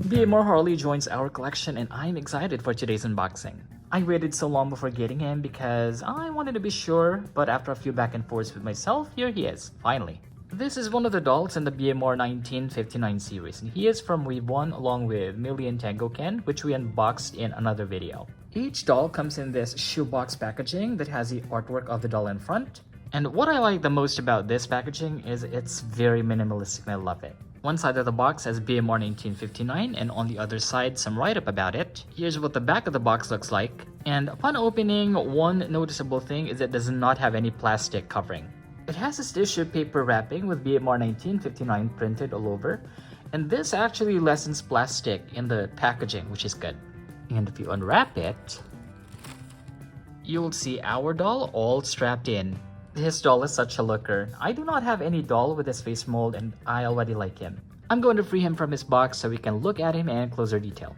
BMR Harley joins our collection and I'm excited for today's unboxing. I waited so long before getting him because I wanted to be sure, but after a few back and forths with myself, here he is, finally. This is one of the dolls in the BMR 1959 series, and he is from Wave 1 along with Millie and Tango Ken, which we unboxed in another video. Each doll comes in this shoebox packaging that has the artwork of the doll in front. And what I like the most about this packaging is it's very minimalistic and I love it. One side of the box has BMR 1959 and on the other side some write-up about it. Here's what the back of the box looks like. And upon opening, one noticeable thing is it does not have any plastic covering. It has this tissue paper wrapping with BMR 1959 printed all over. And this actually lessens plastic in the packaging, which is good. And if you unwrap it, you'll see our doll all strapped in. This doll is such a looker. I do not have any doll with this face mold and I already like him. I'm going to free him from his box so we can look at him in closer detail.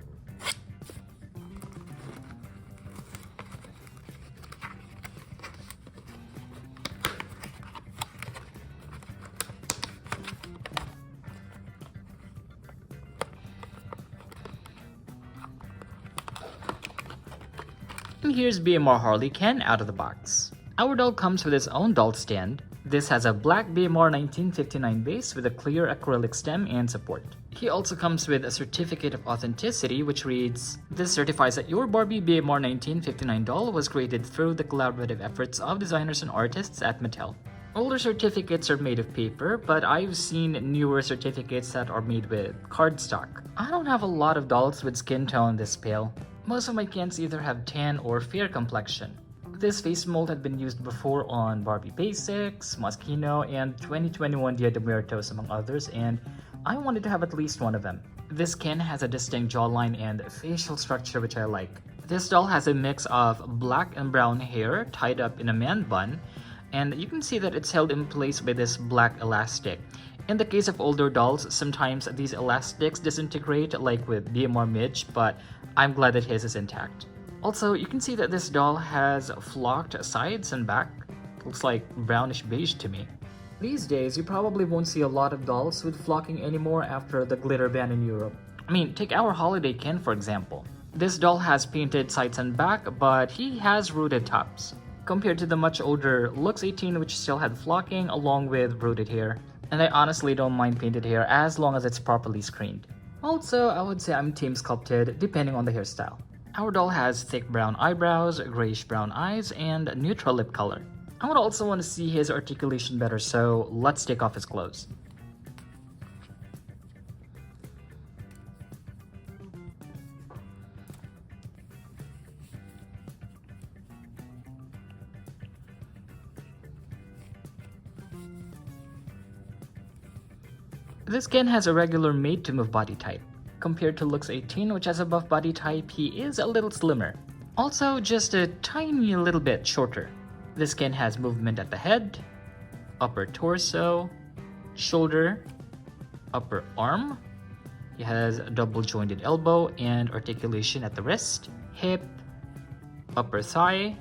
And here's BMR Harley Ken out of the box. Our doll comes with its own doll stand. This has a black BMR 1959 base with a clear acrylic stem and support. He also comes with a certificate of authenticity which reads, "This certifies that your Barbie BMR 1959 doll was created through the collaborative efforts of designers and artists at Mattel." Older certificates are made of paper, but I've seen newer certificates that are made with cardstock. I don't have a lot of dolls with skin tone this pale. Most of my Kens either have tan or fair complexion. This face mold had been used before on Barbie Basics, Moschino, and 2021 Dia de Muertos among others, and I wanted to have at least one of them. This Ken has a distinct jawline and facial structure which I like. This doll has a mix of black and brown hair tied up in a man bun, and you can see that it's held in place by this black elastic. In the case of older dolls, sometimes these elastics disintegrate like with BMR Midge, but I'm glad that his is intact. Also, you can see that this doll has flocked sides and back. Looks like brownish beige to me. These days, you probably won't see a lot of dolls with flocking anymore after the glitter ban in Europe. I mean, take our holiday Ken for example. This doll has painted sides and back, but he has rooted tops. Compared to the much older Lux 18 which still had flocking along with rooted hair. And I honestly don't mind painted hair as long as it's properly screened. Also, I would say I'm team sculpted depending on the hairstyle. Our doll has thick brown eyebrows, grayish brown eyes, and neutral lip color. I would also want to see his articulation better, so let's take off his clothes. This Ken has a regular made-to-move body type. Compared to Lux 18, which has a buff body type, he is a little slimmer. Also, just a tiny little bit shorter. This Ken has movement at the head, upper torso, shoulder, upper arm. He has a double jointed elbow and articulation at the wrist, hip, upper thigh,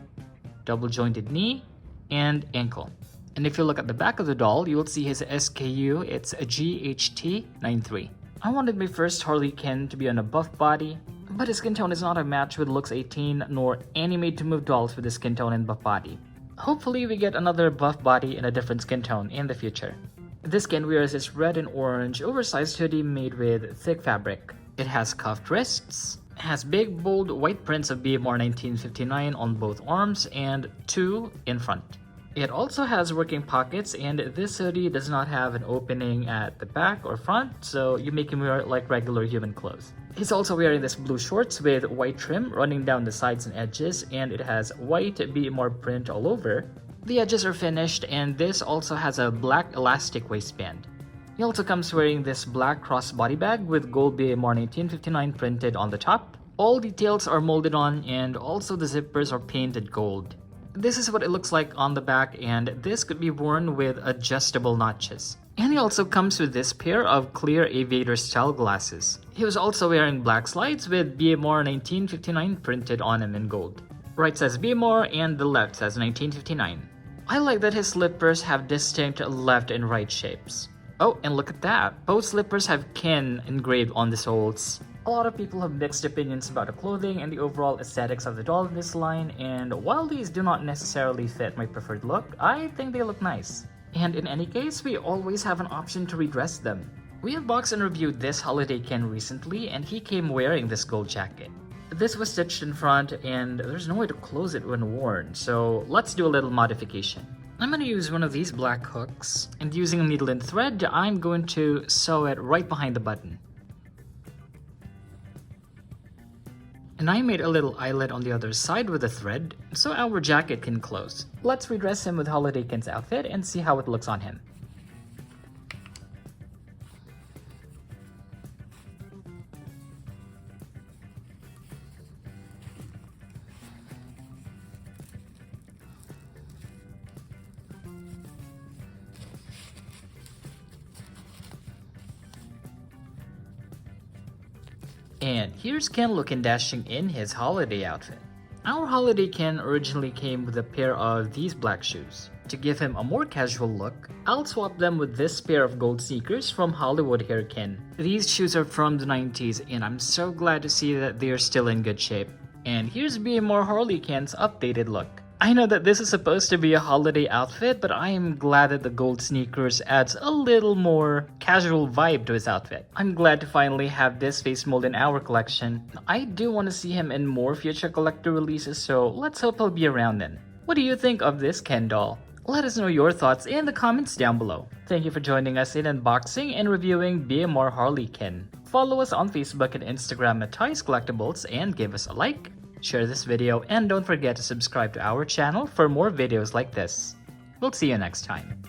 double jointed knee, and ankle. And if you look at the back of the doll, you will see his SKU, it's a GHT93. I wanted my first Harley Ken to be on a buff body, but his skin tone is not a match with Lux 18 nor any made-to-move dolls with a skin tone and buff body. Hopefully we get another buff body in a different skin tone in the future. This Ken wears this red and orange oversized hoodie made with thick fabric. It has cuffed wrists, has big bold white prints of BMR 1959 on both arms and 2 in front. It also has working pockets, and this hoodie does not have an opening at the back or front, so you make him wear it like regular human clothes. He's also wearing this blue shorts with white trim running down the sides and edges, and it has white BMR print all over. The edges are finished, and this also has a black elastic waistband. He also comes wearing this black crossbody bag with gold BMR 1959 printed on the top. All details are molded on, and also the zippers are painted gold. This is what it looks like on the back, and this could be worn with adjustable notches. And he also comes with this pair of clear aviator style glasses. He was also wearing black slides with BMR 1959 printed on him in gold. Right says BMR and the left says 1959. I like that his slippers have distinct left and right shapes. Oh, and look at that. Both slippers have Ken engraved on the soles. A lot of people have mixed opinions about the clothing and the overall aesthetics of the doll in this line, and while these do not necessarily fit my preferred look, I think they look nice. And in any case, we always have an option to redress them. We unboxed and reviewed this holiday Ken recently, and he came wearing this gold jacket. This was stitched in front, and there's no way to close it when worn, so let's do a little modification. I'm going to use one of these black hooks, and using a needle and thread, I'm going to sew it right behind the button. And I made a little eyelet on the other side with a thread, so our jacket can close. Let's redress him with Holiday Ken's outfit and see how it looks on him. And here's Ken looking dashing in his holiday outfit. Our holiday Ken originally came with a pair of these black shoes. To give him a more casual look, I'll swap them with this pair of gold sneakers from Hollywood Hair Ken. These shoes are from the 90s and I'm so glad to see that they are still in good shape. And here's BMR Harley Ken's updated look. I know that this is supposed to be a holiday outfit, but I am glad that the gold sneakers adds a little more casual vibe to his outfit. I'm glad to finally have this face mold in our collection. I do want to see him in more future collector releases, so let's hope he'll be around then. What do you think of this Ken doll? Let us know your thoughts in the comments down below. Thank you for joining us in unboxing and reviewing BMR Harley Ken. Follow us on Facebook and Instagram at Toys Collectibles and give us a like. Share this video and don't forget to subscribe to our channel for more videos like this. We'll see you next time.